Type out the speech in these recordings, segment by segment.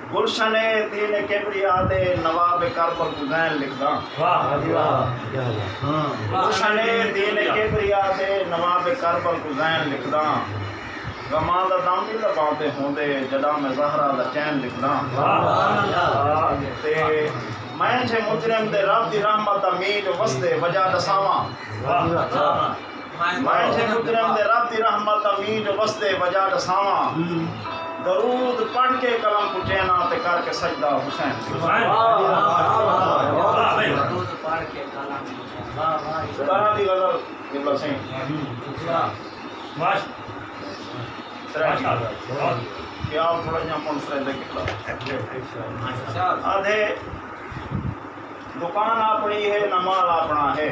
गुलशने दीन किबरिया दे नवाब करबल हुसैन लिखदा। गुलशने दीन किबरिया दे नवाब करबल हुसैन लिखदा। गमां दा दम भी लबाते होंदे जदा मैं ज़हरा दा चैन लिखदा। ते मैं छे मुजरिम दे रब दी रहमत अमीद वसदे वजह दसावां। मैं छे मुजरिम दे रब दी रहमत अमीद वसदे वजह दसावां। दरूद पढ़ के कलम पुचैना ते करके सजदा हुसैन। तरह दी गजल किबला सिंह क्या थोड़ा जा मुनफरद दे किबला आधे दुकान अपनी है नमाल अपना है।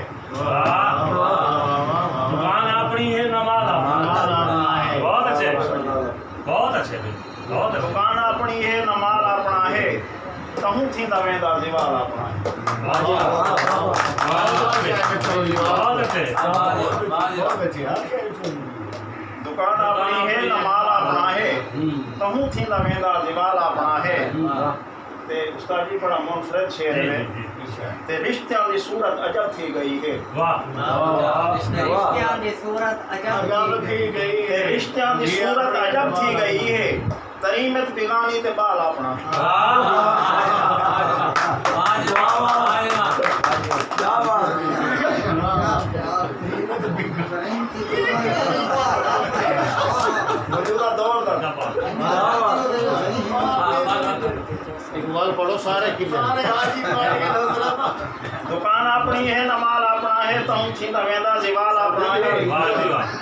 दुकान अपनी है नमाल अपना है। बहुत अच्छे बहुत अच्छे बहुत। दुकान अपनी है नमाल अपना है तहूं थींदा वेंदा दीवाल अपना है। दुकान अपनी है नमाल अपना है तहूं थींदा वेंदा दीवाल अपना है। ते उस्ताद जी बड़ा मुनफरद शेर है ते रिश्तियां दी सूरत अजब थी गई है। रिश्तियां दी सूरत अजब थी गई है। रिश्तियां दी सूरत अजब थी गई है तरीमत बिगानी ते बाल अपना। मौजूदा दौर दा इकबाल पढ़ो सारे दुकान अपनी है नमाल अपना है तहूं थींदा वेंदा दीवाल अपना है।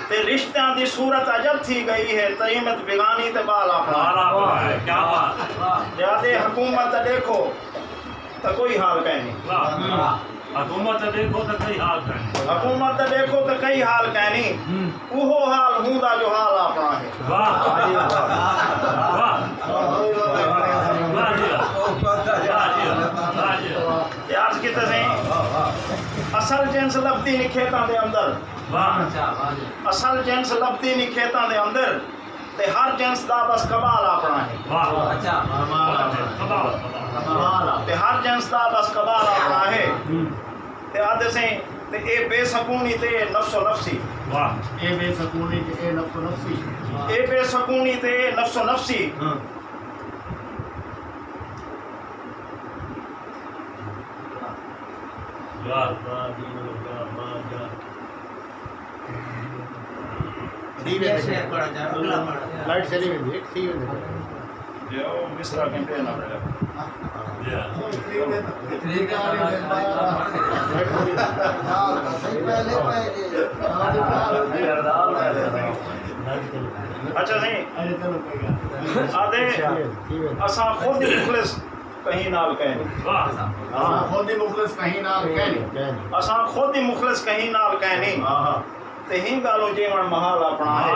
ते रिश्तियां दी सूरत अजब थी गई है तरीमत बिगानी ते बाल अपना। क्या बात। ज्यादा हुकूमत देखो तो कोई हाल कहनी। हुकूमत देखो तो कई हाल कहनी। हुकूमत देखो तो कई हाल कहनी उहो हाल हूंदा जो हाल अपना है। आज की तरह असल जिन्स लभदी नहीं खेतां दे अंदर। असल जिन्स लभदी नहीं खेतां दे अंदर ते हर जिन्स दा बस कबाल अपना है। ते हर जिन्स दा बस कबाल अपना है। ते आदे से ते ए बेसकूनी ते नफ्सो नफ्सी। ए बेसकूनी ते ए नफ्सो नफ्सी। ए बेसकूनी ते नफ्सो नफ्सी। लाइट चली गई एक थी जो मिस्रा के ना पड़े अच्छा नहीं आधे असा खुद ही मुखलिस कहीं नाल कहनी। खुद ही मुखलिस कहीं नाल कहनी। असा खुद ही मुखलिस कहीं नाल कहनी ते ही गालो जीवन महाल अपना है।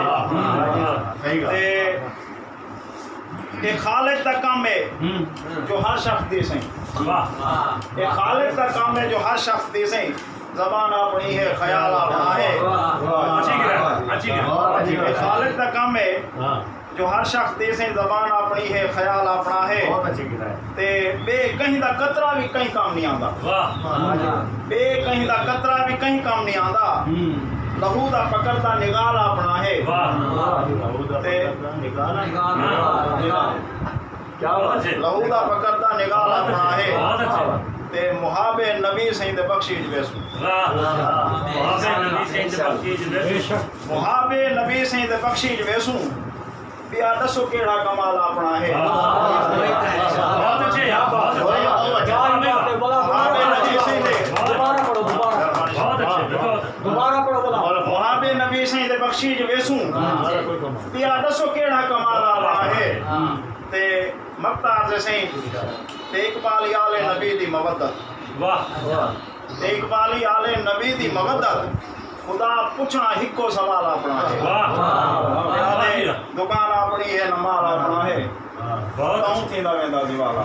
सही गल ये खालिद का काम है जो हर शख्स दे सही। ये खालिद का काम है जो हर शख्स दे सही। ज़बान अपनी है ख्याल अपना है। ये खालिद का काम है जो हर शख्स दे सही। ज़बान अपनी है ख्याल अपना है। ते बे कहीं दा कतरा भी कहीं काम नहीं आंदा। बे कहीं दा कतरा भी कहीं काम नहीं आंदा। लहू दा पकड़दा निगाल अपना है। लहू दा पकड़दा निगाल अपना है। ते मुहाबे नबी सही दे बख्शीश वेसू। मुहाबे नबी सही दे बख्शीश वेसू बिया दसो केड़ा कमाल अपना है। मुहाबे नबी सही दे बख्शीश वेसू बिया दसो केड़ा कमाल अपना है। ते मक्तार जे सही ते इकबाल आले नबी दी मवद्दत। ते इकबाल आले नबी दी मवद्दत खुदा पूछना हिको सवाल अपना है। दुकान अपनी है नमाल अपना है। बहुत थींदा वेंदा दीवाल।